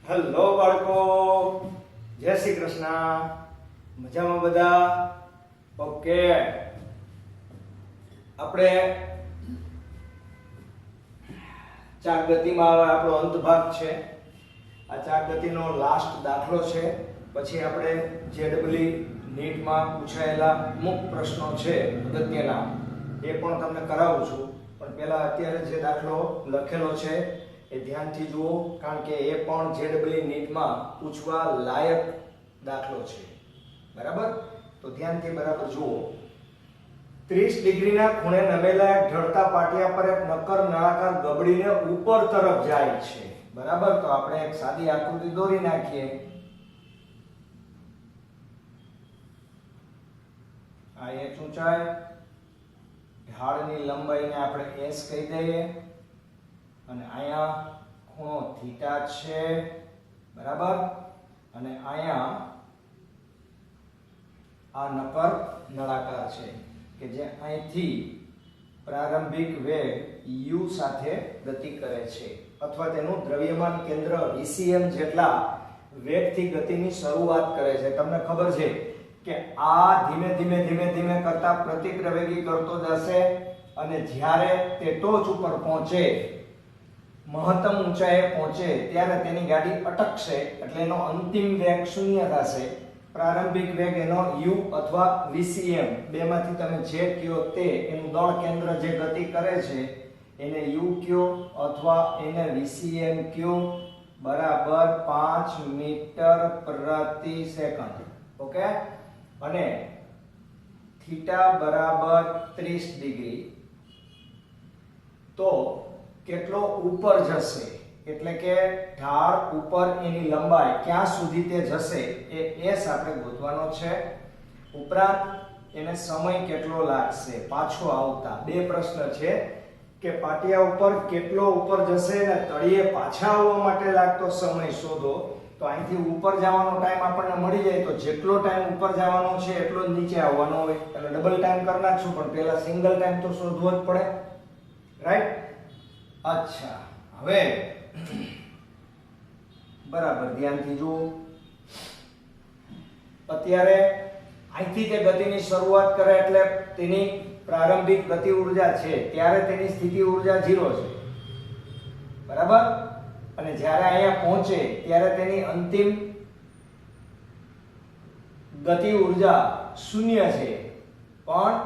Hello બાળકો, જય શ્રી કૃષ્ણ. મજામાં બધા? ઓકે, આપણે ચાર ગતિમાં હવે આપણો અંત ભાગ છે. આ ચાર ગતિનો લાસ્ટ દાખલો છે. પછી આપણે જેડબલી નીટમાં પૂછાયેલા અમુક પ્રશ્નો છે અગત્યના, એ પણ તમને કરાવું છું. પણ પહેલા અત્યારે જે દાખલો લખેલો છે એ ધ્યાનથી જુઓ, કારણ કે એ પણ જેડબલી નીટમાં પૂછવા લાયક દાખલો છે. બરાબર? તો ધ્યાનથી બરાબર જુઓ. 30 ડિગ્રીના ખૂણે નમેલા એક ઢળતા પાટિયા પર એક નક્કર નળાકાર ગબડીને ઉપર તરફ જાય છે. બરાબર? તો આપણે એક સાદી આકૃતિ દોરી નાખીએ. આ એક ઊંચાઈ, ઢાળની લંબાઈને આપણે s કહી દઈએ, અને અહીંયા ખૂણો થીટા છે. બરાબર? અને અહીંયા આ નક્કર નળાકાર છે કે જે અહીંથી પ્રારંભિક વેગ u સાથે ગતિ કરે છે, અથવા તેનું દ્રવ્યમાન કેન્દ્ર vcm જેટલા વેગથી ગતિની શરૂઆત કરે છે. તમને ખબર છે કે આ ધીમે ધીમે ધીમે ધીમે કરતા પ્રતિપ્રવેગી કરતો જશે, અને જ્યારે તે ટોચ ઉપર પહોંચે, મહત્તમ ઊંચાઈએ પહોંચે, ત્યારે તેની ગાડી અટકશે. એટલે એનો અંતિમ વેગ શૂન્ય થશે. પ્રારંભિક વેગ એનો u અથવા vcm, બેમાંથી તમે જે કયો તે, એનું દળ કેન્દ્ર જે ગતિ કરે છે એને u કયો અથવા એને vcm કયો. બરાબર 5 મીટર પ્રતિ સેકન્ડ. ઓકે? અને થીટા બરાબર 30 ડિગ્રી. તો કેટલો ઉપર જશે, એટલે કે ઢાળ ઉપર એની લંબાઈ ક્યાં સુધી તે જશે એ s આપણે ગોતવાનો છે. ઉપરાંત એને સમય કેટલો લાગશે પાછો આવતા. બે પ્રશ્ન છે કે પાટિયા ઉપર કેટલો ઉપર જશે અને તળિયે પાછા આવવા માટે લાગતો સમય શોધો. તો અહીંથી ઉપર જવાનો ટાઈમ આપણને મળી જાય, તો જેટલો ટાઈમ ઉપર જવાનો છે એટલો જ નીચે આવવાનો હોય. એટલે ડબલ ટાઈમ કરી નાખશું, પણ પહેલા સિંગલ ટાઈમ તો શોધવો જ પડે. રાઈટ? અચ્છા, હવે બરાબર ધ્યાનથી જુઓ. અત્યારે અહીંથી તે ગતિની શરૂઆત કરે એટલે તેની પ્રારંભિક ગતિ ઊર્જા છે, ત્યારે તેની સ્થિતિ ઊર્જા 0 છે. બરાબર? અને જ્યારે અહીંયા પહોંચે ત્યારે તેની અંતિમ ગતિ ઊર્જા 0 છે, પણ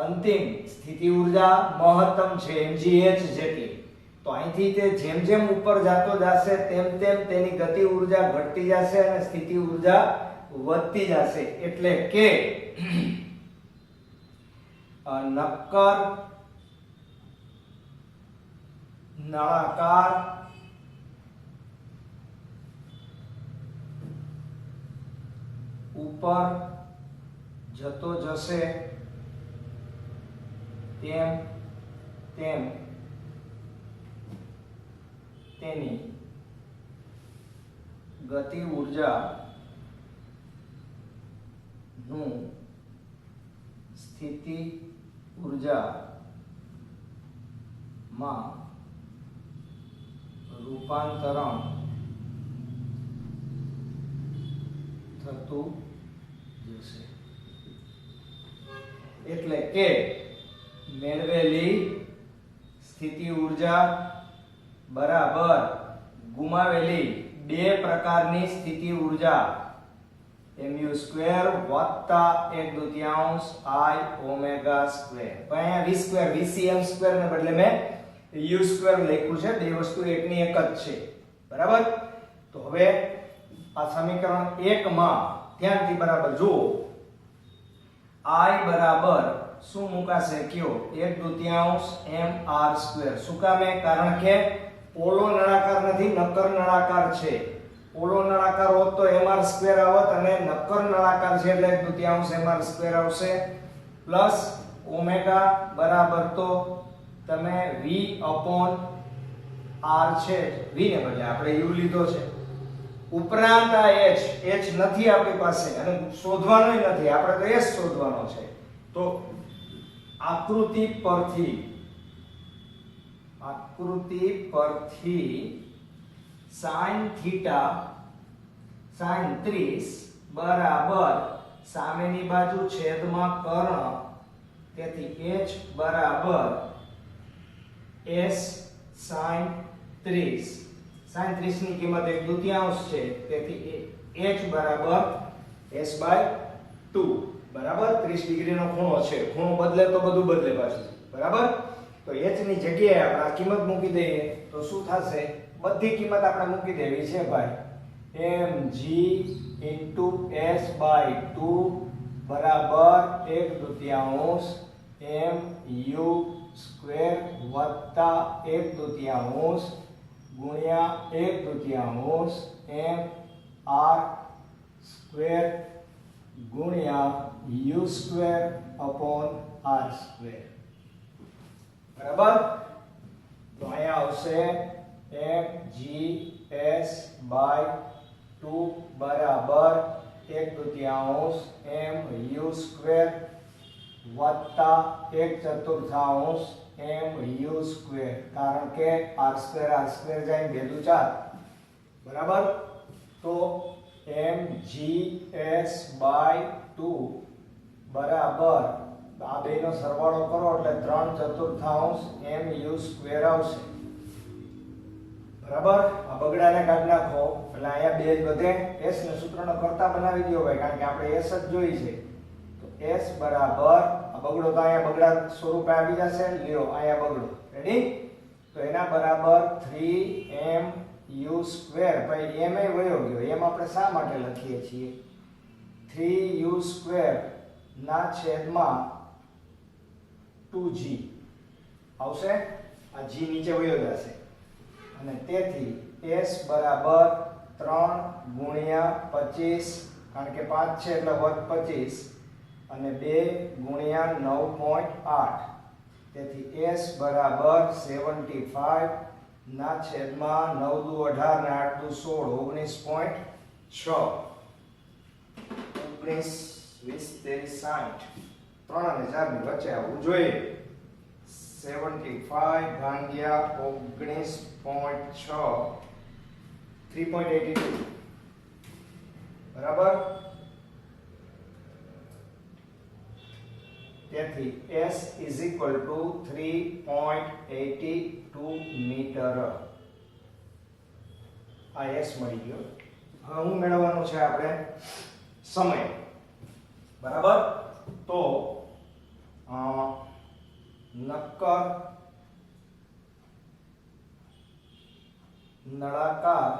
અંતિમ સ્થિતિ ઊર્જા મહત્તમ છે mgh જેટલી. તો અહીંથી તે જેમ જેમ ઉપર જતો જશે તેમ તેમ તેની ગતિ ઊર્જા ઘટતી જશે અને સ્થિતિ ઊર્જા વધતી જશે. એટલે કે નક્કર નળાકાર ઉપર જતો જશે તેમ તેમ તેની ગતિ ઊર્જા નું સ્થિતિ ઊર્જા માં રૂપાંતરણ થતું જશે. એટલે કે મેળવેલી સ્થિતિ ઊર્જા બરાબર ગુમાવેલી બે પ્રકારની સ્થિતિ ઊર્જા mu સ્ક્વેર વત્તા 1/2 i ઓમેગા સ્ક્વેર. અહીંયા v સ્ક્વેર vcm સ્ક્વેર ને બદલે મેં u સ્ક્વેર લખ્યું છે. બે વસ્તુ એકની એક જ છે. બરાબર? તો હવે આ સમીકરણ 1 માં ધ્યાનથી બરાબર જુઓ. i બરાબર શું મુકાશે કયો? 1/2 mr સ્ક્વેર. શું કામે? કારણ કે પોલો નળાકાર નથી, નક્કર નળાકાર છે. પોલો નળાકાર હોત તો mr સ્ક્વેર આવત, અને નક્કર નળાકાર છે એટલે 1/2 mr સ્ક્વેર આવશે. પ્લસ ઓમેગા બરાબર તો તમે v અપોન r છે, v ને બદલે આપણે u લીધો છે. ઉપરાંત આ h નથી આપણી પાસે અને શોધવાનો નથી, આપણે તો s શોધવાનો છે. તો આકૃતિ પરથી sin થીટા sin 30 બરાબર સામેની બાજુ છેદમાં કર્ણ, તેથી h બરાબર s sin 30. sin 30 ની કિંમત 1/2 છે, તેથી h બરાબર s બાય 2. બરાબર 30 ડિગ્રીનો ખૂણો છે, ખૂણો બદલે તો બધું બદલે પાછું. બરાબર, તો h ની જગ્યાએ આપણે આ કિંમત મૂકી દઈએ તો શું થશે? બધી કિંમત આપણે મૂકી દેવી છે ભાઈ. mg s બાય 2 બરાબર 1/2 mu સ્ક્વેર વત્તા 1/2 ગુણ્યા 1/2 mr સ્ક્વેર ગુણ્યા u square upon r square. બરાબર, તો અહીંયા આવશે mgs બાય 2 બરાબર 1/2 mu સ્ક્વેર વત્તા 1/4 mu સ્ક્વેર, કારણ કે r સ્ક્વેર જાય 2 દુ 4. બરાબર, તો mgs બાય 2 બરાબર આ બેનો સરવાળો કરો એટલે 3/4 mu સ્ક્વેર આવશે. બરાબર, આ બગડાને કાઢી નાખો એટલે અહીંયા 2 જ વધે. s ને સૂત્રનો કરતા બનાવી દો ભાઈ, કારણ કે આપણે s જ જોઈ છે. તો s બરાબર આ બગડો તો અહીંયા બગડા સ્વરૂપે આવી જશે. લ્યો અહીંયા બગડો રેડી, તો એના બરાબર 3mu સ્ક્વેર. ભાઈ m એ વયો ગયો, એમ આપણે શા માટે લખીએ છીએ? 3u સ્ક્વેર ના છેદમાં 2g આવશે. આ g નીચે વયો જશે અને તેથી s બરાબર 3 ગુણ્યા 25, કારણ કે 5 છે એટલે વર્ગ 25 અને 2 ગુણ્યા 9.8, તેથી s બરાબર 75 ના છેદમાં 9 દુ 18 ને 8 દુ 16, 19.6. 19 20 23 60 3 અને 4 ની વચ્ચે આવવું જોઈએ. 75 ભાગ્યા 19.6 3.82. બરાબર, તેથી s is equal to 3.82 metre. આ s મળી ગયો. હવે હું મેળવવાનું છે આપણે સમય. બરાબર, તો નક્કર નળાકાર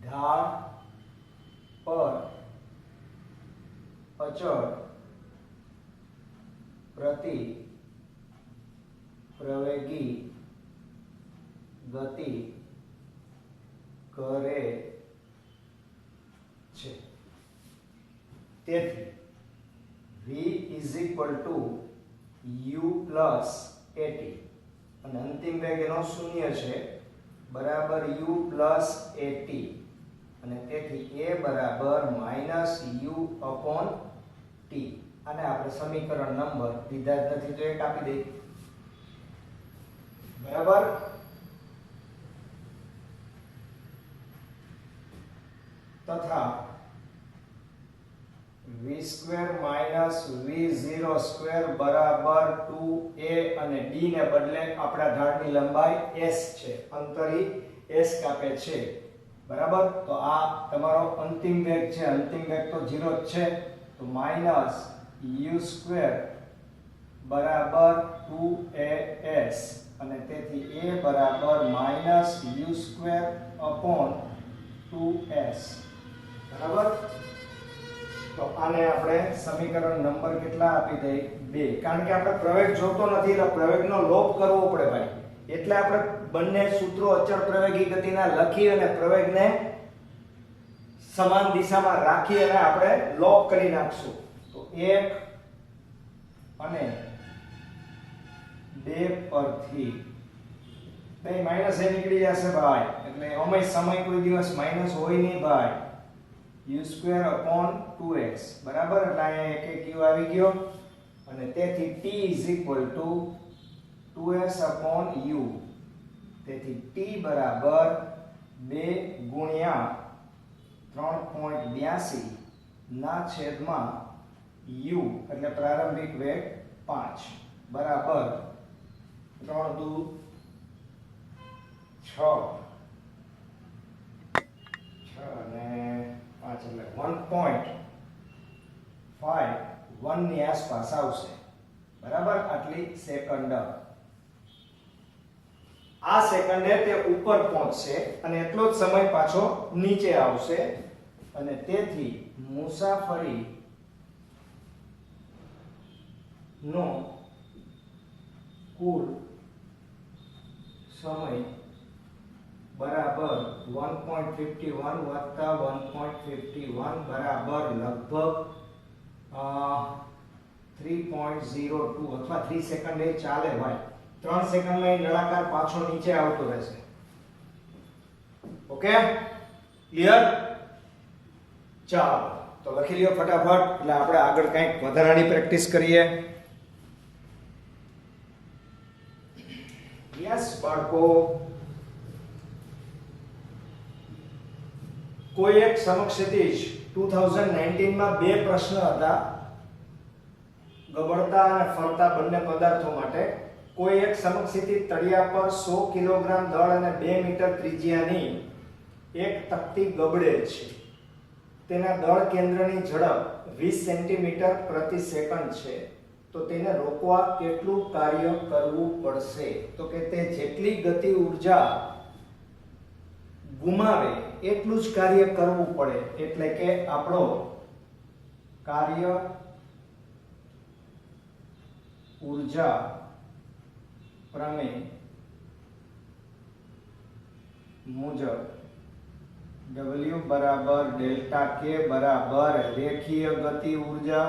ઢાળ પર અચળ પ્રતિ પ્રવેગી ગતિ કરે છે. તેથી v is equal to u plus at અને અંતિમ વેગ એનો 0 છે, બરાબર u plus at, અને તેથી a બરાબર -u upon t. અને આપણે સમીકરણ નંબર દીધા જ નથી તો એક આપી દઈએ. બરાબર, તથા v square minus v0 square બરાબર 2a, અને d ને બદલે આપણા ઢાળની લંબાઈ s છે, અંતરી s કાપે છે. બરાબર, તો આ તમારો અંતિમ વેગ છે. અંતિમ વેગ તો 0 જ છે, તો માઈનસ u સ્ક્વેર બરાબર 2as, અને તેથી a બરાબર -u સ્ક્વેર અપોન 2s. બરાબર, તો આને આપણે સમીકરણ નંબર કેટલા આપી દઈએ? 2. કારણ કે આપણે પ્રવેગ જોતો નથી એટલે પ્રવેગનો લોપ કરવો પડે ભાઈ, એટલે આપણે બંને સૂત્રો અચળ પ્રવેગી ગતિના લખી અને પ્રવેગને સમાન દિશામાં રાખી અને આપણે લોપ કરી નાખશું. તો 1 અને 2 પરથી બે માઈનસ એ નીકળી જશે ભાઈ, એટલે અમે સમય કોઈ દિવસ માઈનસ હોય નહીં ભાઈ. u square upon 2x. બરાબર, એટલે અહીંયા એક એક u આવી ગયો, અને તેથી t is equal to 2 2s/u. તેથી t બરાબર 2 ગુણ્યા 3.82 ના છેદમાં u એટલે પ્રારંભિક વેગ 5 બરાબર 3 દુ 6 અને 5 એટલે 1.51 ની આસપાસ આવશે બરાબર આટલી સેકન્ડ. આ સેકન્ડે તે ઉપર પહોંચશે અને એટલો જ સમય પાછો નીચે આવશે અને તેથી મુસાફરી નો કુલ સમય બરાબર 1.51 વત્તા 1.51 બરાબર લગભગ 3.02 અથવા 3 સેકન્ડ એ ચાલે ભાઈ. 3 સેકન્ડમાં એ નળાકાર પાછો નીચે આવતો રહેશે. Okay clear? ચાલો તો લખી લ્યો ફટાફટ એટલે આપણે આગળ કંઈક વધારાની પ્રેક્ટિસ કરીએ. યસ બાળકો, કોઈ એક સમક્ષિતિજ 2019 માં બે પ્રશ્ન હતા ગબડતા અને ફરતા બંને પદાર્થો માટે. કોઈ એક સમક્ષિતિજ તળિયા પર 100 કિલોગ્રામ દળ અને 2 મીટર ત્રિજ્યાની એક તકતી ગબડે છે. તેના દળ કેન્દ્રની ઝડપ 20 સેન્ટીમીટર પ્રતિ સેકન્ડ છે. તો તેને રોકવા કેટલું કાર્ય કરવું પડશે? તો કે તે જેટલી ગતિ ઊર્જા ગુમાવે એટલું જ કાર્ય કરવું પડે. એટલે કે આપણો કાર્ય ઊર્જા પ્રમેય મુજબ W બરાબર ડેલ્ટા K બરાબર રેખીય ગતિ ઊર્જા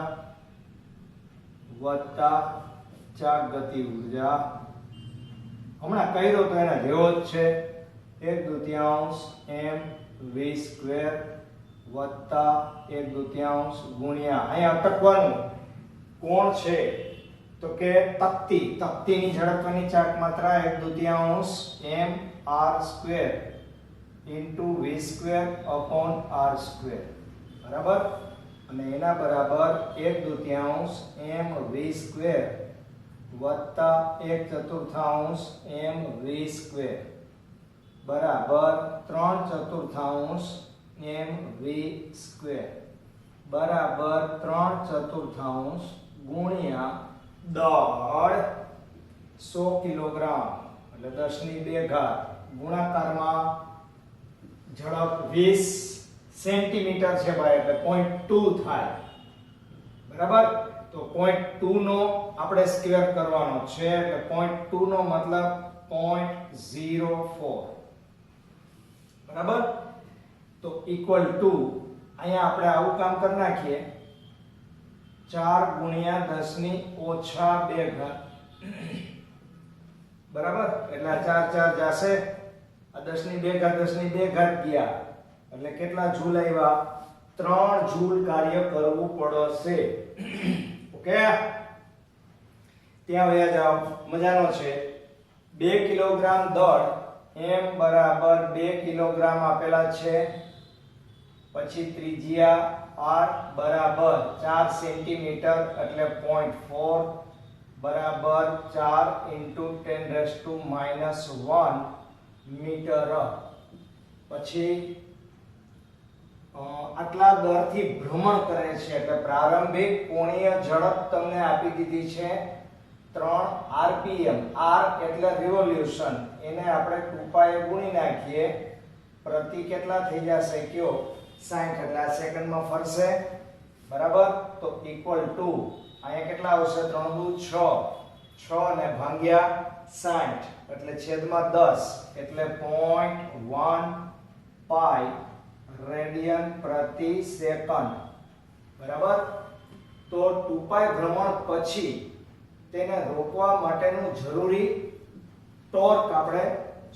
વત્તા ચાક ગતિ ઊર્જા. હમણાં કર્યો તો એના જેવો જ છે. 1/2 mv સ્ક્વેર વત્તા 1/2 ગુણ્યા અહીંયા અટકવાનું કોણ છે તો કે તકતીની ઝડપની ચાક માત્રા 1/2 mr square into v square upon r square બરાબર. અને એના બરાબર 1/2 mv સ્ક્વેર વત્તા 1/4 mv સ્ક્વેર બરાબર 3/4 mv સ્ક્વેર બરાબર 3/4 ગુણ્યા દળ 100 કિલોગ્રામ એટલે 10 ની 2 ઘાત ગુણાકારમાં ઝડપ 20 સેન્ટીમીટર છે ભાઈ એટલે 0.2 થાય બરાબર. તો 0.2 નો આપણે સ્ક્વેર કરવાનો છે એટલે 0.2 નો મતલબ 0.04 બરાબર. તો ઇક્વલ ટુ અહીંયા આપણે આવું કામ કરી નાખીએ 4 ગુણ્યા 10 ની ઓછા 2 ઘાત બરાબર. એટલે આ 4 જશે આ 10 ની 2 ઘાત 10 ની 2 ઘાત ગયા એટલે કેટલા જૂલ આવ્યા? 3 જૂલ કાર્ય કરવું પડશે. ઓકે ત્યાં વયા જાઓ. મજાનો છે. 2 કિલોગ્રામ દળ m બરાબર 2 કિલોગ્રામ આપેલા છે. પછી ત્રિજ્યા r બરાબર 4 સેન્ટીમીટર એટલે 0.4 બરાબર 4 into 10⁻⁻1 મીટર. પછી આટલા દરથી ભ્રમણ કરે છે એટલે પ્રારંભિક કોણીય ઝડપ તમને આપી દીધી છે 3 rpm. r એટલે રિવોલ્યુશન, એને આપણે 2π ગુણી નાખીએ પ્રતિ કેટલા થઈ જશે કયો 60 એટલે આ સેકન્ડમાં ફરશે બરાબર. તો ઇક્વલ ટુ અહીંયા કેટલા આવશે 3 દુ 6 ને ભાગ્યા 60 એટલે છેદમાં 10 એટલે 0.1 પાઈ રેડિયન પ્રતિ સેકન્ડ બરાબર. તો 2π ભ્રમણ પછી તેને રોકવા માટેનું જરૂરી ટોર્ક આપણે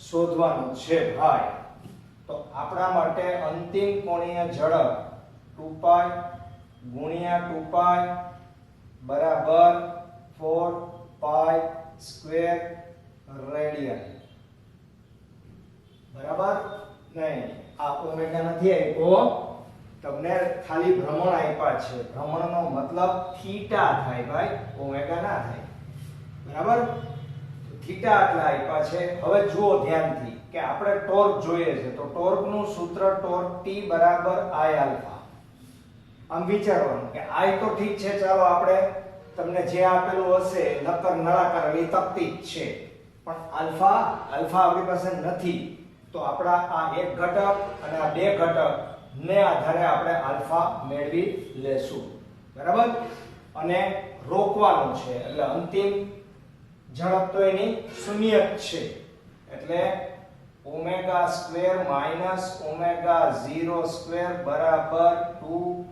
શોધવાનું છે ભાઈ. તો આપણા માટે અંતિમ કોણીય ઝડપ 2π ગુણ્યા 2π બરાબર 4π સ્ક્વેર રેડિયન. બરાબર? નહીં, આ ઓમેગા નથી આપ્યો, તમને ખાલી ભ્રમણ આપ્યા છે. ભ્રમણનો મતલબ થીટા થાય ભાઈ, ઓમેગા ના થાય. બરાબર? થીટા આટલા આપ્યા છે. હવે જુઓ ધ્યાનથી કે આપણે ટોર્ક જોઈએ છે, તો ટોર્કનું સૂત્ર ટોર્ક T બરાબર I આલ્ફા. આમ વિચારવાનું કે I તો ઠીક છે, ચાલો આપણે તમને જે આપેલું હશે નક્કર નળાકાર એ તકતી જ છે, પણ આલ્ફા આપણી પાસે નથી, તો આપણા આ એક ઘટક અને આ બે ઘટક ને આધારે આપણે આલ્ફા મેળવી લેશું. બરાબર? અને રોકવાનું છે એટલે અંતિમ ઝડપ તો એની શૂન્ય જ છે, એટલે omega square minus omega 0 square બરાબર 2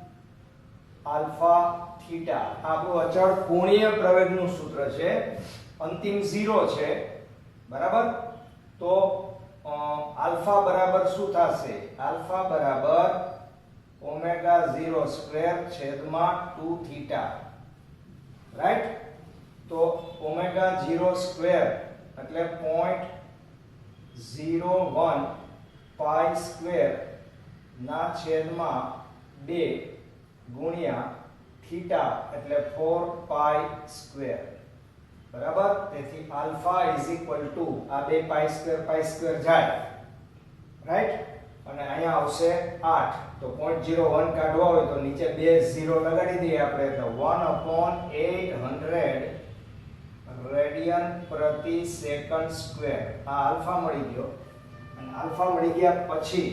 આલ્ફા થીટા. આપણું અચળ કોણીય પ્રવેગનું સૂત્ર છે, અંતિમ 0 છે. બરાબર? તો આલ્ફા બરાબર શું થશે? આલ્ફા બરાબર ઓમેગા 0 સ્ક્વેર છેદમાં 2 થીટા. રાઈટ? તો ઓમેગા 0 સ્ક્વેર એટલે 0.01 પાઈ સ્ક્વેર ના છેદમાં 2 ગુણ્યા થીટા એટલે 4 પાઈ સ્ક્વેર. બરાબર? તેથી આલ્ફા ઇઝ ઇક્વલ ટુ આ બે પાઈ સ્ક્વેર જાય. રાઈટ? અને અહીંયા આવશે 8. તો 0.01 કાઢવા હોય તો નીચે બે 0 લગાડી દઈએ આપણે, તો 1/800 રેડિયન પ્રતિ સેકન્ડ સ્ક્વેર. આ આલ્ફા મળી ગયો. અને આલ્ફા મળી ગયા પછી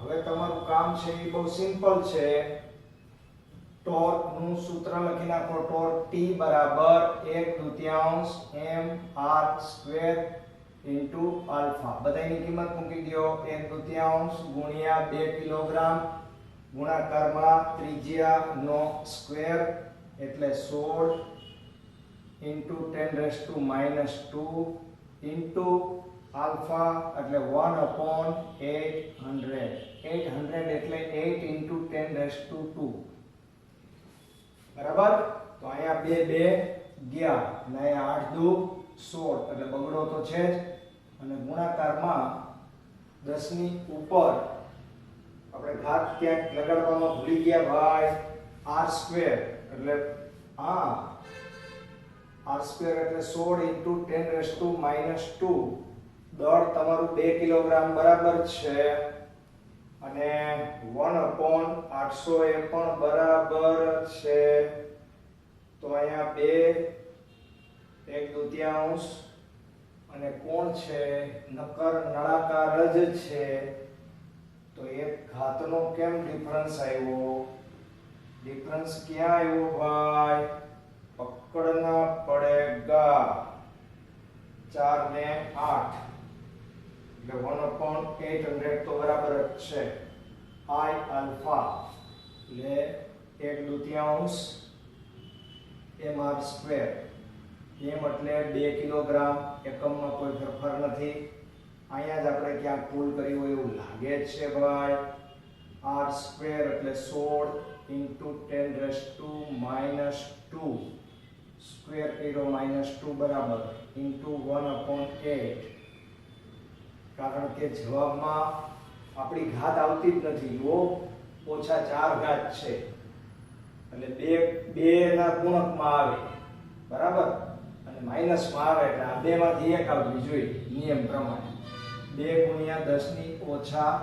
હવે તમારું કામ છે એ બહુ સિમ્પલ છે. ટોર્ક નું સૂત્ર લખી નાખો. ટોર્ક T બરાબર 1/2 mr સ્ક્વેર ઇન્ટુ આલ્ફા. બધાની કિંમત મૂકી દો. 1/2 ગુણ્યા 2 કિલોગ્રામ ગુણાકારમાં ત્રિજ્યા નો સ્ક્વેર એટલે 16 ઇન્ટુ 10⁻² ઇન્ટુ આલ્ફા એટલે 1/800. 800 એટલે 8 ઇન્ટુ 10⁻². બરાબર? તો અહીંયા 2 ગયા અને અહીંયા 8 દુ 16 એટલે બગડો તો છે જ. અને ગુણાકારમાં 10 ની ઉપર આપણે ઘાત ક્યાંક લગાડવામાં ભૂલી ગયા ભાઈ. r સ્ક્વેર એટલે r સ્ક્વેર એટલે 16 ઇન્ટુ 10⁻². દળ તમારું 2 કિલોગ્રામ બરાબર છે. અને 1/800 એ પણ બરાબર છે. તો અહીંયા 2 1/2 અને કોણ છે? નક્કર નળાકાર જ છે. તો એક ઘાતનો કેમ ડિફરન્સ આવ્યો? ડિફરન્સ ક્યાં આવ્યો ભાઈ? પકડના પડેગા. 4 ને 8 એટલે 1/800 તો બરાબર જ છે. I આલ્ફા એટલે 1/2 mr સ્ક્વેર. m એટલે 2 કિલોગ્રામ. એકમમાં કોઈ ફેરફાર નથી. અહીંયા જ આપણે ક્યાંક ભૂલ કરી હોય એવું લાગે છે ભાઈ. r સ્ક્વેર એટલે 16 ઇન્ટુ 10⁻² સ્ક્વેર કર્યો -2 બરાબર ઇન્ટુ 1/8. કારણ કે જવાબમાં આપણી ઘાત આવતી જ નથી. જો -4 ઘાત છે એટલે બે ના ગુણકમાં આવે. બરાબર? અને માઈનસમાં આવે એટલે આ બે માંથી એક આવવી જોઈએ નિયમ પ્રમાણે. 2 ગુણ્યા 10 ની ઓછા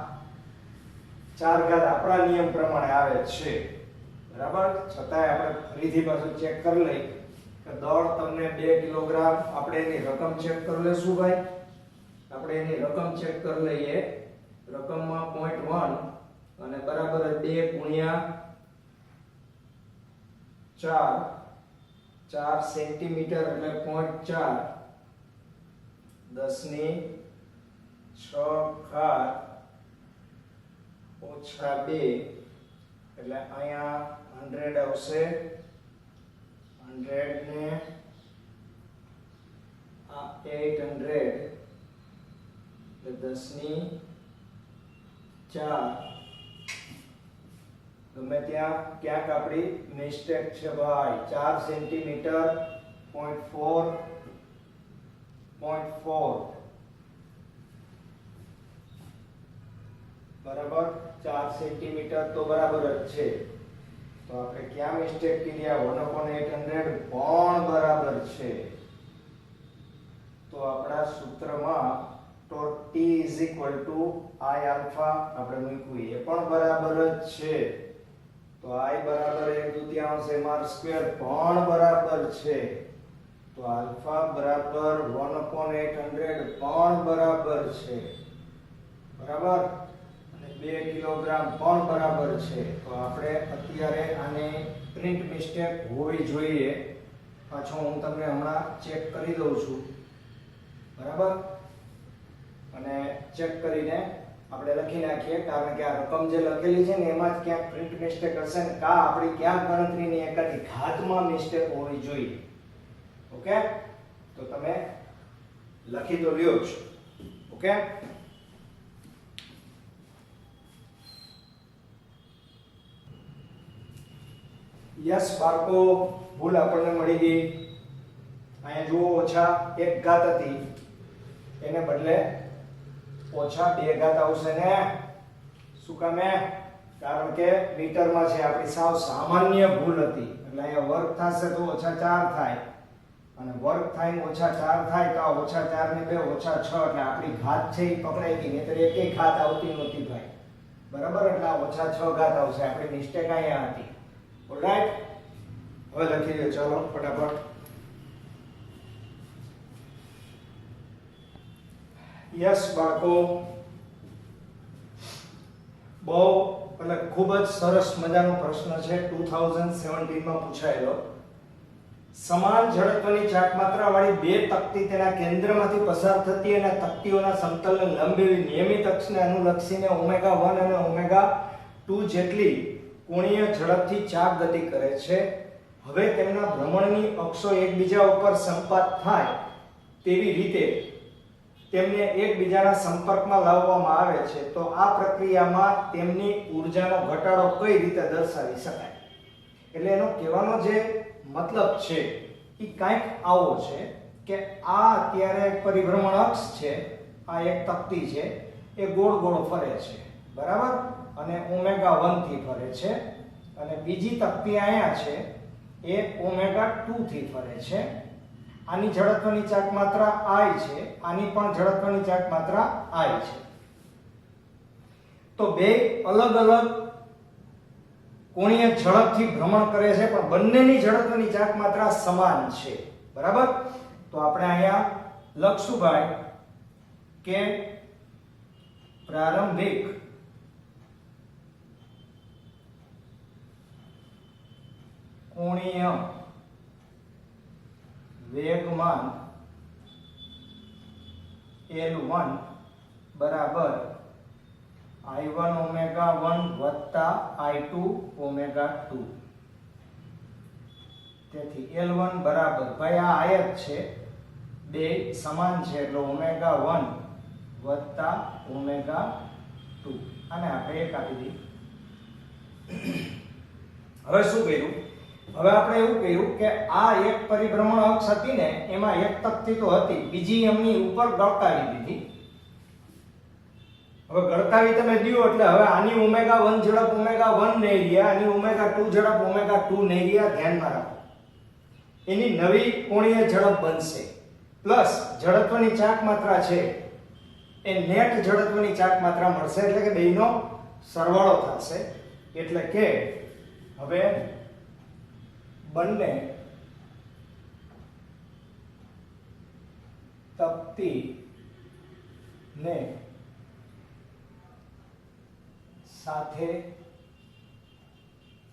4 ઘાત આપણા નિયમ પ્રમાણે આવે છે. બરાબર? છતાંય આપણે ફરીથી પાછું ચેક કરી લઈએ કે દળ તમને 2 કિલોગ્રામ. આપણે એની રકમ ચેક કરી લેશું ભાઈ. આપણે એની રકમ ચેક કરી લઈએ. રકમમાં 0.1 અને બરાબર 2 ગુણ્યા 4 સેન્ટીમીટર એટલે 0.4 10 ની 6 ઘાત ઓછા 2 એટલે અહીંયા 100 આવશે. 100 ને આ 800 એટલે 10 ની 4. ગમે ત્યાં ક્યાંક આપણી મિસ્ટેક છે ભાઈ. 4 સેન્ટીમીટર 0.4 0.4 બરાબર 4 સેન્ટીમીટર તો બરાબર જ છે. તો આપણે ક્યાં મિસ્ટેક કરી? 1/800 પણ બરાબર છે. તો આપણા સૂત્રમાં તો t = I આલ્ફા આપણે મૂક્યું એ પણ બરાબર જ છે. તો I બરાબર 1/2 mr² પણ બરાબર છે. તો આલ્ફા બરાબર 1/800 પણ બરાબર છે. બરાબર, અને 2 કિલોગ્રામ પણ બરાબર છે. તો આપણે અત્યારે આને પ્રિન્ટ મિસ્ટેક હોવી જોઈએ. પાછો હું તમને હમણાં ચેક કરી દઉં છું. બરાબર, અને ચેક કરીને આપણે લખી નાખીએ, કારણ કે આ રકમ જે લખેલી છે ને એમાં જ ક્યાંક પ્રિન્ટ મિસ્ટેક હશે ને કા આપણી ક્યાંક ગણતરીની એકાદી ઘાતમાં મિસ્ટેક હોવી જોઈએ. ઓકે, તો તમે લખી તો લ્યો છો. ઓકે, યસ બાળકો, ભૂલ આપણને મળી ગઈ. અહીંયા જુઓ -1 ઘાત હતી, એને બદલે -2 ઘાત આવશે ને. શું કામે? કારણ કે મીટરમાં છે, આપણી સાવ સામાન્ય ભૂલ હતી. એટલે અહીંયા વર્ગ થશે તો -4 થાય, અને વર્ગ થાય ને -4 થાય તો -4 ને 2 -6, એટલે આપણી ઘાત છે એ પકડાઈ ગઈ. નહીતર એકેય ઘાત આવતી નહોતી ભાઈ. બરાબર, એટલે -6 ઘાત આવશે. આપણી મિસ્ટેક અહીંયા હતી. ઓલરાઈટ, હવે લખી દો. ચાલો ફટાફટ. યસ બાળકો, બહુ એટલે ખૂબ જ સરસ મજાનો પ્રશ્ન છે. 2017 માં પૂછાયેલો. સમાન જડત્વની ચાકમાત્રા વાળી બે તકતી તેના કેન્દ્રમાંથી પસાર થતી અને તકતીઓના સમતલને લંબ એવી નિયમિત અક્ષને અનુલક્ષીને ω1 અને ω2 જેટલી કોણીય ઝડપથી ચાક ગતિ કરે છે. હવે તેમના ભ્રમણની અક્ષો એકબીજા ઉપર સંપાત થાય તેવી રીતે તેમને એકબીજાના સંપર્કમાં લાવવામાં આવે છે. તો આ પ્રક્રિયામાં તેમની ઊર્જાનો ઘટાડો કઈ રીતે દર્શાવી શકાય? એટલે એનો કહેવાનો જે મતલબ છે એ કંઈક આવો છે કે આ અત્યારે પરિભ્રમણ અક્ષ છે, આ એક તકતી છે, એ ગોળ ગોળ ફરે છે. બરાબર, અને ω1 થી ફરે છે, અને બીજી તકતી અહીંયા છે એ ω2 થી ફરે છે. આની જડત્વની ચાકમાત્રા I છે, આની પણ જડત્વની ચાકમાત્રા I છે. તો બે અલગ અલગ કોણીય ઝડપથી ભ્રમણ કરે છે, પણ બંનેની ઝડત્વની ચાકમાત્રા સમાન છે. બરાબર, તો આપણે અહીંયા લખશું ભાઈ કે પ્રારંભિક કોણીય વેગમાન L1 બરાબર I1 ω1 વત્તા I2 ω2. તેથી L1 બરાબર, ભાઈ આ આયત છે, બે સમાન છે, એટલે ω1 વત્તા ω2. અને આપણે એક આપી દઈએ. હવે શું કર્યું? હવે આપણે એવું કહ્યું કે આ એક પરિભ્રમણ અક્ષ હતી ને, એમાં એક તકતી તો હતી, બીજી એમની ઉપર ગળકાવી દીધી. હવે ગળકાવી તમે દયો એટલે હવે આની ω1 ઝડપ ω1 નહીં રહ્યા, આની ω2 ઝડપ ω2 નહીં રહ્યા. ધ્યાનમાં રાખો, એની નવી કોણીય ઝડપ બનશે, પ્લસ જડત્વની ચાકમાત્રા છે એ નેટ જડત્વની ચાકમાત્રા મળશે, એટલે કે બેયનો સરવાળો થશે. એટલે કે હવે બંને તકતી ને સાથે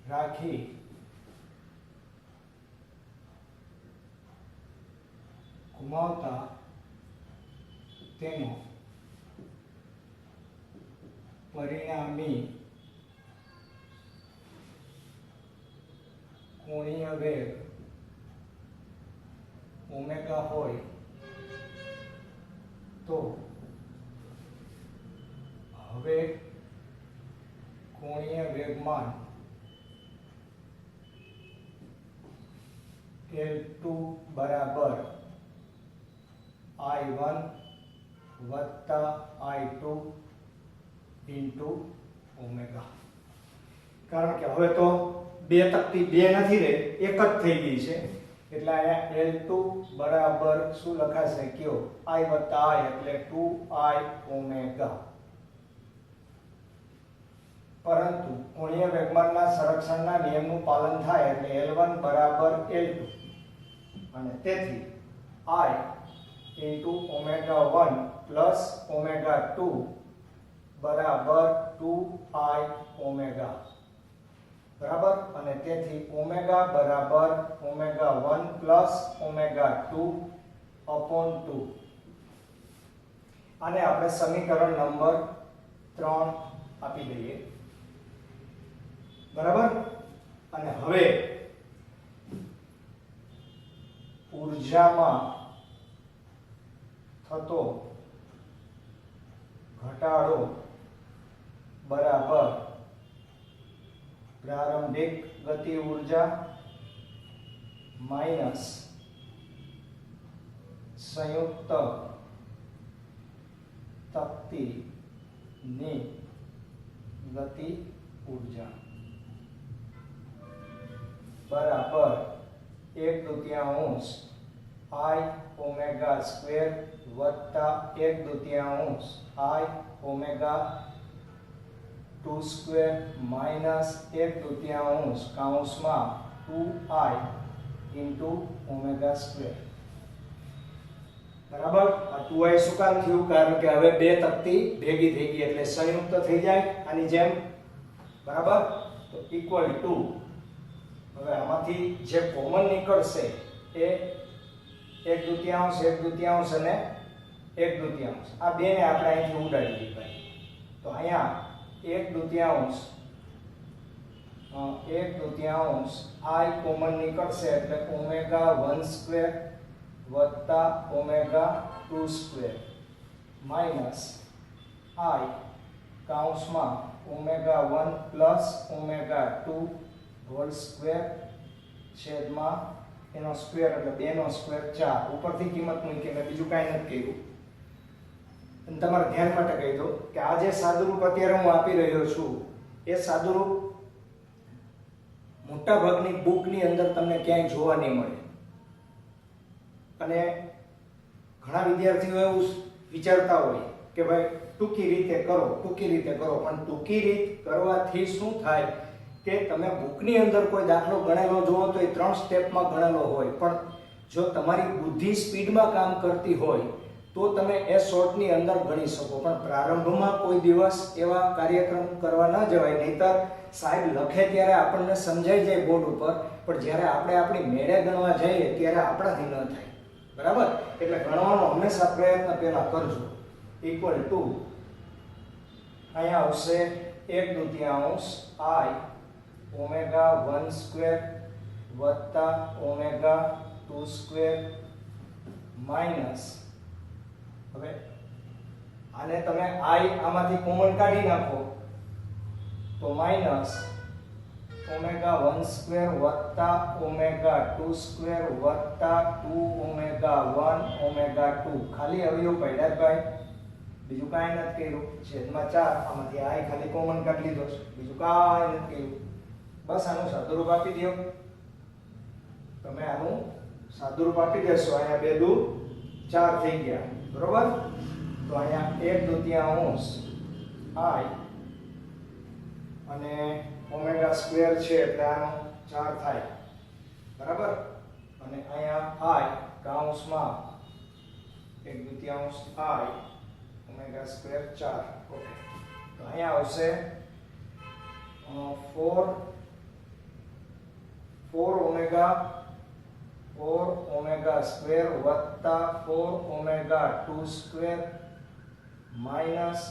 રાખી ઘુમાવતા તેનો પરિણામી કોણીય વેગ ઓમેગા હોય તો હવે કોણીય વેગમાન L2 બરાબર I1 વત્તા I2 ઇન્ટુ ઓમેગા. કારણ કે હવે તો બે તકતી બે નથી રહી, એક જ થઈ ગઈ છે, એટલે અહીંયા L2 બરાબર શું લખાશે કયો? I વત્તા I એટલે 2I ઓમેગા. પરંતુ કોણીય વેગમાનના સંરક્ષણના નિયમનું પાલન થાય એટલે L1 બરાબર L2 અને તેથી I into omega 1 plus omega 2 બરાબર 2I ઓમેગા. બરાબર, અને તેથી ઓમેગા બરાબર ઓમેગા 1 પ્લસ ઓમેગા 2 અપોન 2. આને આપણે સમીકરણ નંબર 3 આપી દઈએ. બરાબર, અને હવે ઊર્જામાં થતો ઘટાડો બરાબર પ્રારંભિક ગતિ ઊર્જા માઈનસ સંયુક્ત તકતીની ગતિ ઊર્જા બરાબર 1/2 I ઓમેગા સ્ક્વેર વત્તા 1/2 I ઓમેગા 2 સ્ક્વેર માઈનસ 1/2 કૌંસમાં 2I ઇન્ટુ ઓમેગા સ્ક્વેર. બરાબર, આ 2I શું કામ થયું? કારણ કે હવે બે તકતી ભેગી થઈ ગઈ એટલે સંયુક્ત થઈ જાય આની જેમ. બરાબર, તો ઇક્વલ ટુ હવે આમાંથી જે કોમન નીકળશે એ 1/2 1/2 અને 1/2. આ બેને આપણે અહીંથી ઉડાડી દીધા. તો અહીંયા 1/2 I કોમન નીકળશે એટલે ઓમેગા 1 સ્ક્વેર વત્તા ઓમેગા 2 સ્ક્વેર માઈનસ I કૌંસમાં omega 1 plus omega 2 whole square છેદમાં એનો સ્ક્વેર એટલે 2 નો સ્ક્વેર 4. ઉપરથી કિંમત મૂકી મેં બીજું કાંઈ નથી કર્યું. અને તમારા ધ્યાન માટે કહી દઉં કે આ જે સાદુરૂપ અત્યારે હું આપી રહ્યો છું એ સાદુરૂપ મોટા ભાગની બુકની અંદર તમને ક્યાંય જોવા નહીં મળે. અને ઘણા વિદ્યાર્થીઓ એવું વિચારતા હોય કે ભાઈ ટૂંકી રીતે કરો, પણ ટૂંકી રીત કરવાથી શું થાય કે તમે બુકની અંદર કોઈ દાખલો ગણેલો જુઓ તો એ 3 સ્ટેપમાં ગણેલો હોય, પણ જો તમારી બુદ્ધિ સ્પીડમાં કામ કરતી હોય તો તમે એ શોર્ટની અંદર ગણી શકો. પણ પ્રારંભમાં કોઈ દિવસ એવા કાર્યક્રમ કરવા ન જવાય, નહીતર સાહેબ લખે ત્યારે આપણને સમજાઈ જાય બોર્ડ ઉપર, પણ જ્યારે આપણે આપણી મેળે ગણવા જઈએ ત્યારે આપણાથી ન થાય. બરાબર, એટલે ગણવાનો હંમેશા પ્રયત્ન પહેલા કરજો. ઇક્વલ ટુ અહીંયા આવશે 1/2 I ઓમેગા 1 સ્ક્વેર વત્તા ઓમેગા 2 સ્ક્વેર માઈનસ, હવે આને તમે I આમાંથી કોમન કાઢી નાખો તો માઈનસ ઓમેગા 1 સ્ક્વેર વત્તા ઓમેગા 2 સ્ક્વેર વત્તા 2 ઓમેગા 1 ઓમેગા 2. ખાલી અવયવ પડ્યા ભાઈ, બીજું કાંઈ નથી કર્યું. છેદમાં 4, આમાંથી I ખાલી કોમન કાઢી લીધો છે, બીજું કાંઈ નથી કર્યું. બસ આનું સાદુરૂપ આપી દો. તમે આનું સાદુરૂપ આપી દેશો. અહીંયા 2 દુ 4 થઈ ગયા. બરોબર, તો અહીંયા 1/2 I અને ઓમેગા સ્ક્વેર છે એટલે આનો 4 થાય. બરાબર, અને અહીંયા I કૌંસમાં 1/2 I ઓમેગા સ્ક્વેર 4. ઓકે, તો અહીંયા આવશે 4 ઓમેગા સ્ક્વેર વત્તા 4 omega 2 square minus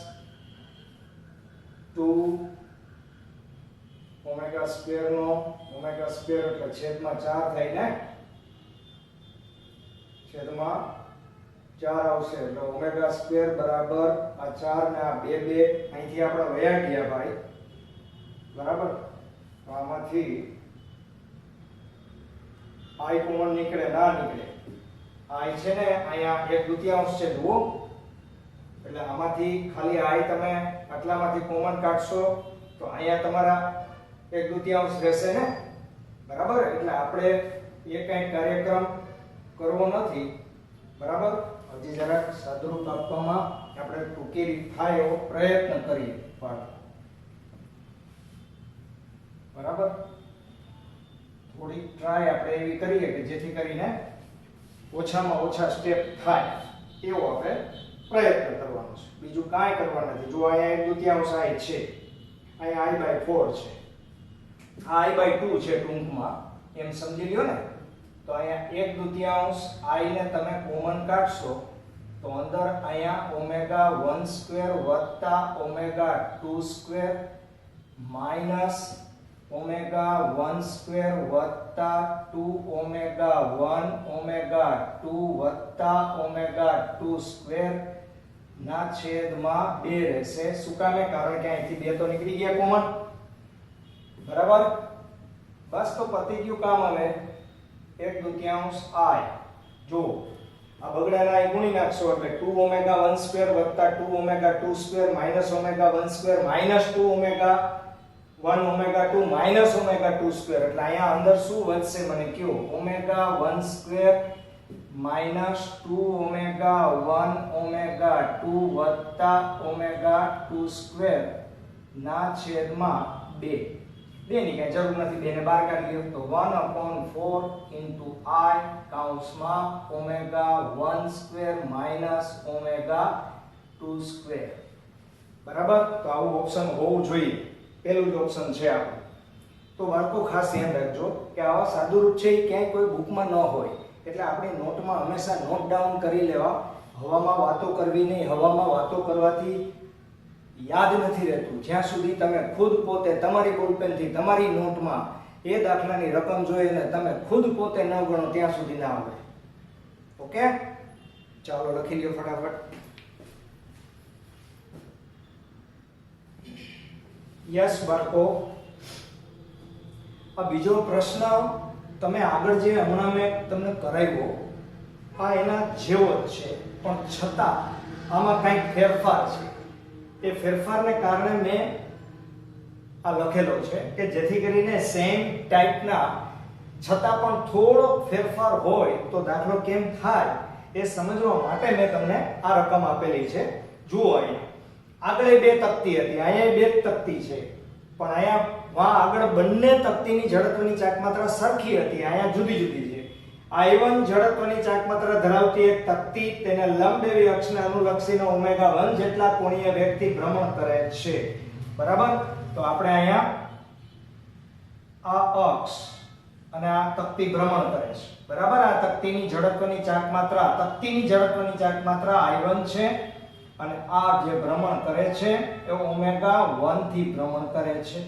2 omega square નો ઓમેગા સ્ક્વેર એટલે છેદમાં 4 થાય ને, છેદમાં 4 આવશે એટલે ઓમેગા સ્ક્વેર બરાબર આ 4 ને આ 2 અહીંથી આપણે વયા ગયા ભાઈ. બરાબર, તો આમાંથી I કોમન નીકળે ના નીકળે, I છે ને અહીંયા 1/2 છે જુઓ, એટલે આમાંથી ખાલી I તમે આટલામાંથી કોમન કાઢશો તો અહીંયા તમારા 1/2 રહેશે ને, બરાબર. એટલે આપણે એ કઈ કાર્યક્રમ કરવો નથી, બરાબર. હજી જરાક સાદુરૂપ આપવામાં આપણે ટૂંકી રીત થાય એવો પ્રયત્ન કરીએ, બરાબર. થોડી ટ્રાય આપણે એવી કરીએ કે જેથી કરીને ઓછામાં ઓછા સ્ટેપ થાય એવો આપણે પ્રયત્ન કરવાનો છે, બીજું કાંઈ કરવાનું નથી. જો અહીંયા 1/2 છે, અહીંયા I/4 છે, આ I/2 છે ટૂંકમાં, એમ સમજી લ્યો ને. તો અહીંયા 1/2 I ને તમે કોમન કાઢશો તો અંદર અહીંયા ω1² વત્તા ω2² માઈનસ ω1² વત્તા 2ω1 ω2 વત્તા ω2² ના છેદમાં 2 રહેશે. શું કામે? કારણ કે અહીંથી 2 તો નીકળી ગયા કોમન, બરાબર. બસ તો પતી ગયું કામ. હવે 1/2 I જો આ બગડાના I ગુણી નાખશો એટલે 2ω1² વત્તા 2ω2² માઈનસ ω1² માઈનસ 2ω1 ω2 માઈનસ ω2² એટલે અહીંયા અંદર શું વધશે મને કયો? ω1² માઈનસ 2ω1 ω2 વત્તા ω2² ના છેદમાં 2. 2 ની કઈ જરૂર નથી, 2 ને બહાર કાઢી લો તો 1/4 into I કૌંસમાં ω1² માઈનસ ω2², બરાબર. તો આવું ઓપ્શન હોવું જોઈએ, પહેલું જ ઓપ્શન છે આપણું. તો બાળકો ખાસ ધ્યાન રાખજો કે આવા સાદુરૂપ છે એ ક્યાંય કોઈ બુકમાં ન હોય, એટલે આપણી નોટમાં હંમેશા નોટ ડાઉન કરી લેવા. હવામાં વાતો કરવી નહીં, હવામાં વાતો કરવાથી યાદ નથી રહેતું. જ્યાં સુધી તમે ખુદ પોતે તમારી બોલપેનથી તમારી નોટમાં એ દાખલાની રકમ જોઈને તમે ખુદ પોતે ન ગણો ત્યાં સુધી ના આવડે. ઓકે, ચાલો લખી લ્યો ફટાફટ. યસ બાળકો, આ બીજો પ્રશ્ન તમે આગળ જે હમણાં મેં તમને કરાવ્યો આ એના જેવો જ છે, પણ છતાં આમાં કંઈક ફેરફાર છે. એ ફેરફારને કારણે મેં આ લખેલો છે કે જેથી કરીને સેમ ટાઈપના છતાં પણ થોડો ફેરફાર હોય તો દાખલો કેમ થાય એ સમજવા માટે મેં તમને આ રકમ આપેલી છે. જુઓ, અહીંયા આગળ 2 તકતી હતી, અહીંયા 2 તકતી છે, પણ અહીંયા આગળ બંને તકતીની જડત્વની ચાકમાત્રા સરખી હતી, અહીંયા જુદી જુદી છે. I1 જડત્વની ચાકમાત્રા ધરાવતી એક તકતી તેને લંબ એવી અક્ષને અનુલક્ષીને ω1 જેટલા કોણીય વેગથી ભ્રમણ કરે છે, બરાબર. તો આપણે અહીંયા આ અક્ષ અને આ તકતી ભ્રમણ કરે છે, બરાબર. આ તકતીની જડત્વની ચાકમાત્રા I1 છે અને આ જે ભ્રમણ કરે છે એ ω1 થી ભ્રમણ કરે છે,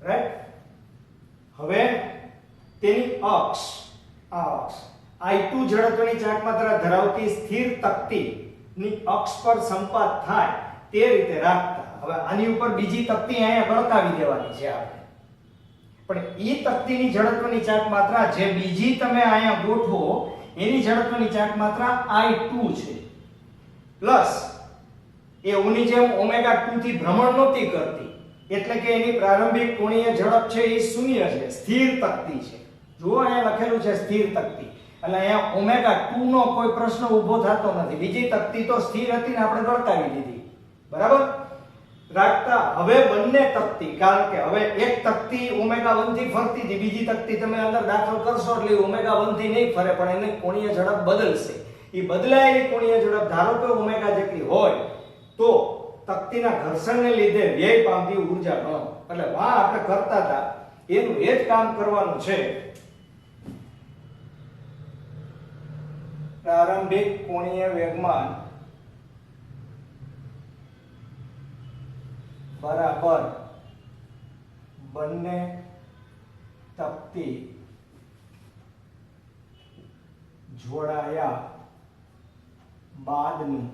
રાઈટ. હવે તેની અક્ષ આ અક્ષ I2 જડત્વની ચાકમાત્રા ધરાવતી સ્થિર તકતીની અક્ષ પર સંપાત થાય તે રીતે રાખતા. હવે આની ઉપર બીજી તકતી અહીંયા ગણકાવી દેવાની છે આપણે, પણ ઈ તકતીની જડત્વની ચાકમાત્રા જે બીજી તમે અહીંયા ગોઠવો એની જડત્વની ચાકમાત્રા I2 છે, પ્લસ એ ઉની જેમ ω2 થી ભ્રમણ નહોતી કરતી, એટલે કે એની પ્રારંભિક કોણીય ઝડપ છે એ શૂન્ય છે, સ્થિર તકતી છે. જુઓ અહીંયા લખેલું છે સ્થિર તકતી, એટલે અહીંયા ω2 નો કોઈ પ્રશ્ન ઊભો થતો નથી. બીજી તકતી તો સ્થિર હતી ને આપણે ગણકાવી દીધી, બરાબર. રાખતા હવે બંને તકતી, કારણ કે હવે એક તકતી ω1 થી ફરતી હતી, બીજી તકતી તમે અંદર દાખલ કરશો એટલે ω1 થી નહીં ફરે, પણ એની કોણીય ઝડપ બદલશે. એ બદલાયેલી કોણીય ઝડપ ધારો કે ω જેટલી હોય તો તકતીના ઘર્ષણને લીધે વ્યય પામતી ઊર્જા ગણો. એટલે આપણે કરતા હતા એનું એ જ કામ કરવાનું છે. પ્રારંભિક કોણીય વેગમાન બરાબર બંને તકતી જોડાયા બાદનું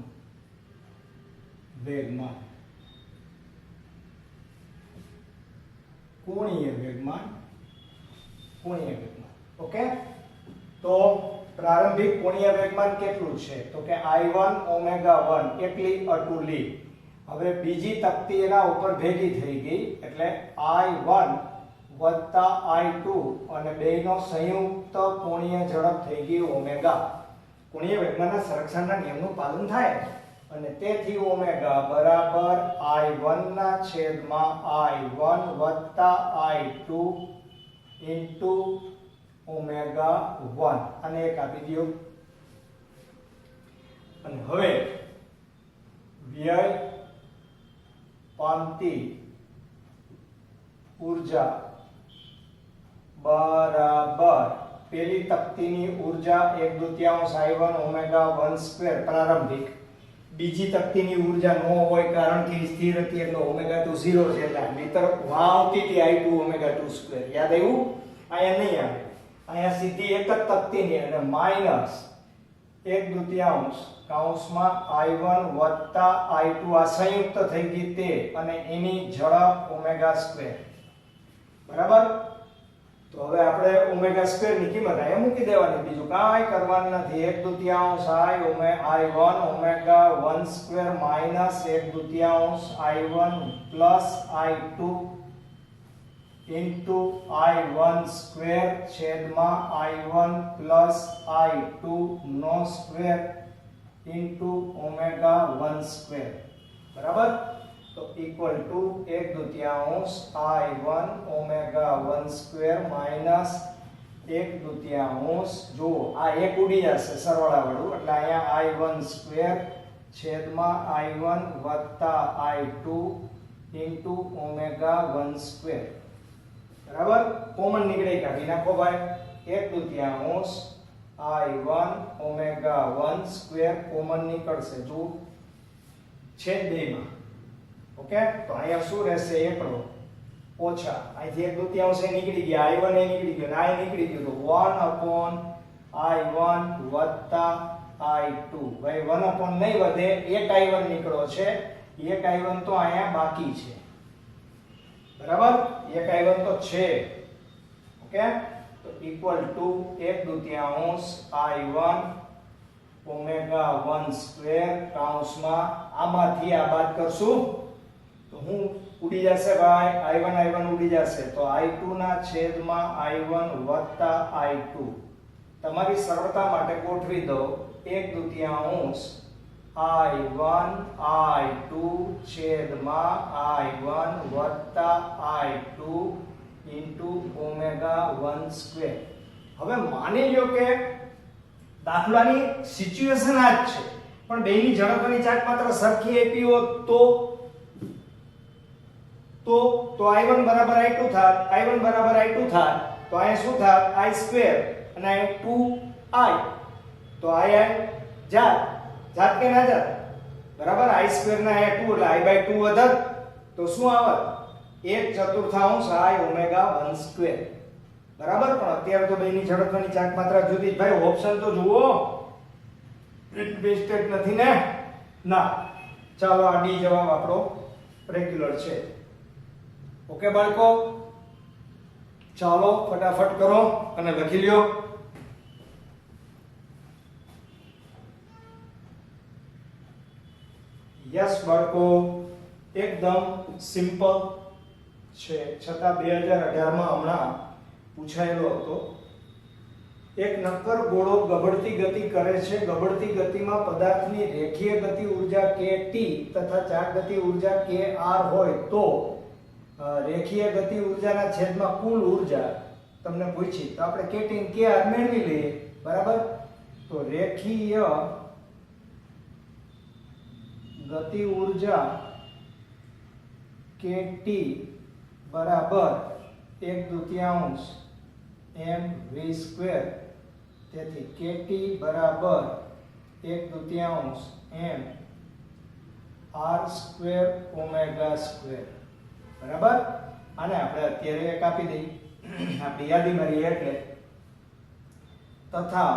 વેગમાન, કોણીય વેગમાન. ઓકે, તો પ્રારંભિક કોણીય વેગમાન કેટલું છે તો કે I1 ઓમેગા 1 એકલી અટુલી. હવે બીજી તકતી એના ઉપર ભેગી થઈ ગઈ એટલે I1 વત્તા I2 અને બેયનો સંયુક્ત કોણીય ઝડપ થઈ ગઈ ઓમેગા. કોણીય વેગમાનના સંરક્ષણના નિયમનું પાલન થાય અને તેથી ઓમેગા બરાબર I1 ના છેદમાં I1 વત્તા I2 ઇન્ટુ ઓમેગા 1 અને એક આપી દો. અને હવે વ્યય પામતી ઊર્જા બરાબર પેલી તકતીની ઊર્જા 1/2 I1 ઓમેગા 1 સ્ક્વેર પ્રારંભિક. બીજી તકતીની ઊર્જા ન હોય કારણ કે સ્થિર હતી એટલે ઓમેગા 2 0 છે એટલે નહીતર આવતી હતી I2 ઓમેગા 2 સ્ક્વેર. યાદ આવ્યું? અહીંયા નહીં આવે. અહીંયા સીધી એક જ તકતીની અને માઈનસ 1/2 કૌંસમાં I1 વત્તા I2 આ સંયુક્ત થઈ ગઈ તે અને એની ઝડપ ઓમેગા સ્ક્વેર. બરાબર? તો હવે આપણે ઓમેગા સ્ક્વેર ની કિંમત અહીંયા મૂકી દેવાની, બીજું કાંઈ કરવાનું નથી. 1/2 I1 omega 1 square minus 1/2 I1 plus I2 into I1 square છેદમાં I1 પ્લસ I2 નો સ્ક્વેર ઇન્ટુ ઓમેગા 1 સ્ક્વેર. બરાબર? તો equal to 1/2 I1 omega 1 square minus 1/2 જો આ એક ઉડી જશે સરવાળા વાળું એટલે અહીંયા I1 સ્ક્વેર છેદમાં I1 વત્તા I2 ઇન્ટુ ઓમેગા 1 સ્ક્વેર. બરાબર? કોમન નીકળે કાઢી નાખો ભાઈ. 1/2 I1 ઓમેગા 1 સ્ક્વેર કોમન નીકળશે જો છેદ બેમાં. ઓકે, તો અહીંયા શું રહેશે? એકડો ઓછા અહીંથી 1/2 એ નીકળી ગયા, I1 એ નીકળી ગયો, આ નીકળી ગયું તો 1/I1 વત્તા I2. ભાઈ 1/ નહીં વધે, એક I1 નીકળો છે, એક I1 તો અહીંયા બાકી છે. બરાબર? એક I1 તો છે. ઓકે, તો equal to 1/2 I1 omega 1 square કૌંસમાં આમાંથી આ બાદ કરશું તો હું ઉડી જશે ભાઈ, I1 ઉડી જશે તો I2 ના છેદમાં I1 વત્તા I2. તમારી સરળતા માટે ગોઠવી દો 1/2 I1 I2 છેદમાં I1 વત્તા I2 ઇન્ટુ ઓમેગા 1 સ્ક્વેર. હવે માની લો કે દાખલાની સિચ્યુએશન આ જ છે પણ બેયની ઝડપની ચાક માત્ર સરખી આપી હોત તો I1 બરાબર I2 થાત, I1 બરાબર I2 થાત તો અહીંયા શું થાત? I સ્ક્વેર અને અહીં 2I તો I જાત કે ના જાત? બરાબર? I સ્ક્વેર ના અહીંયા 2 એટલે I/2 વધત તો શું આવત? 1/4 I ઓમેગા 1 સ્ક્વેર. બરાબર? પણ અત્યારે તો બેની ઝડપની ચાક માત્રા જુદી જ. ભાઈ ઓપ્શન તો જુઓ, ટ્વિસ્ટેડ નથી ને? ના. ચાલો આ ડી જવાબ આપણો રેગ્યુલર છે. ઓકે બાળકો, ચાલો ફટાફટ કરો અને લખી લ્યો. યસ બાળકો, એકદમ સિમ્પલ છે છતાં 2018 માં હમણાં પૂછાયેલો હતો. એક નક્કર ગોળો ગબડતી ગતિ કરે છે. ગબડતી ગતિમાં પદાર્થની રેખીય ગતિ ઊર્જા kT તથા ચાક ગતિ ઊર્જા kr હોય તો રેખીય ગતિ ઊર્જાના છેદમાં કુલ ઊર્જા તમને પૂછી તો આપણે kT અને kr મેળવી લઈએ. બરાબર? તો રેખીય ગતિ ઊર્જા kT બરાબર 1/2 mv સ્ક્વેર. તેથી kT બરાબર 1/2 m r square omega square. બરાબર? આને આપણે અત્યારે એક આપી દઈએ, આપણી યાદીમાં રહીએ એટલે. તથા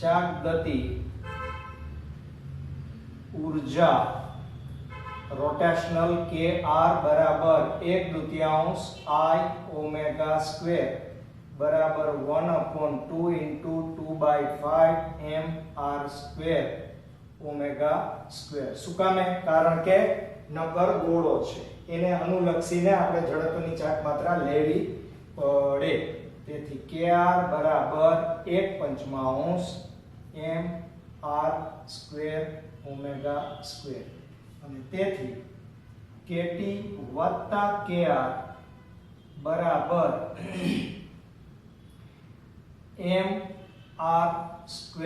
ચાક ગતિ ઊર્જા રોટેશનલ kr બરાબર 1/2 I ઓમેગા સ્ક્વેર બરાબર 1/2 into 2/5 mr² ઓમેગા સ્ક્વેર. શું કામે? કારણ કે નક્કર ગોળો છે, એને અનુલક્ષીને આપણે ઝડપની ચાક માત્રા લેવી પડે. તેથી kr બરાબર 1/5 mr² ઓમેગા સ્ક્વેર. અને તેથી kt વત્તા kr બરાબર mr²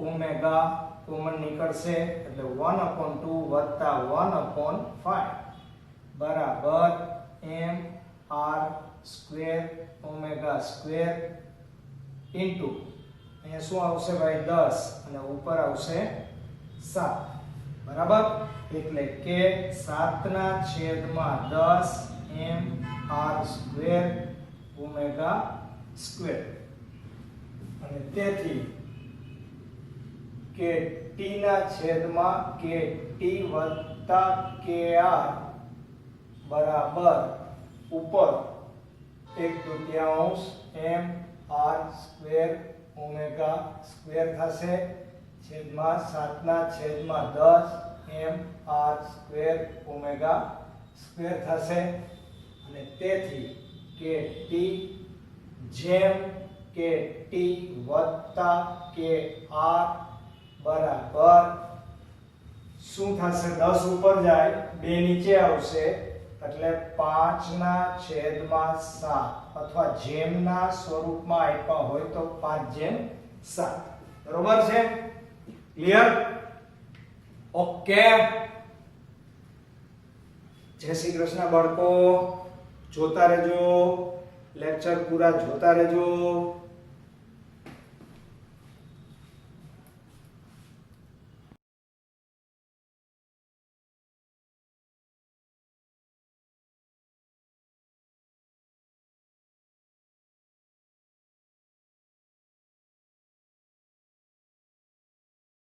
ઓમેગા કોમન નીકળશે એટલે 1/2 વત્તા 1/5 બરાબર mr² ઓમેગા સ્ક્વેર ઇન્ટુ અહીંયા શું આવશે ભાઈ 10 અને ઉપર આવશે 7 બરાબર. એટલે કે 7/10 mr² ઓમેગા સ્ક્વેર. અને તેથી કે t ના છેદમાં કે t વત્તા kr બરાબર ઉપર 1/2 mr² ઓમેગા સ્ક્વેર થશે છેદમાં 7/10 mr² ઓમેગા સ્ક્વેર થશે. અને તેથી કે t જેમ કે t વત્તા kr બરાબર શું થશે? 10 ઉપર જાય 2 નીચે આવશે એટલે 5/7 અથવા જેમના સ્વરૂપમાં આપ્યા હોય તો 5/7. બરોબર છે? ક્લિયર? ઓકે. જય શ્રી કૃષ્ણ બાળકો. જોતા રહેજો લેક્ચર પૂરા જોતા રહેજો.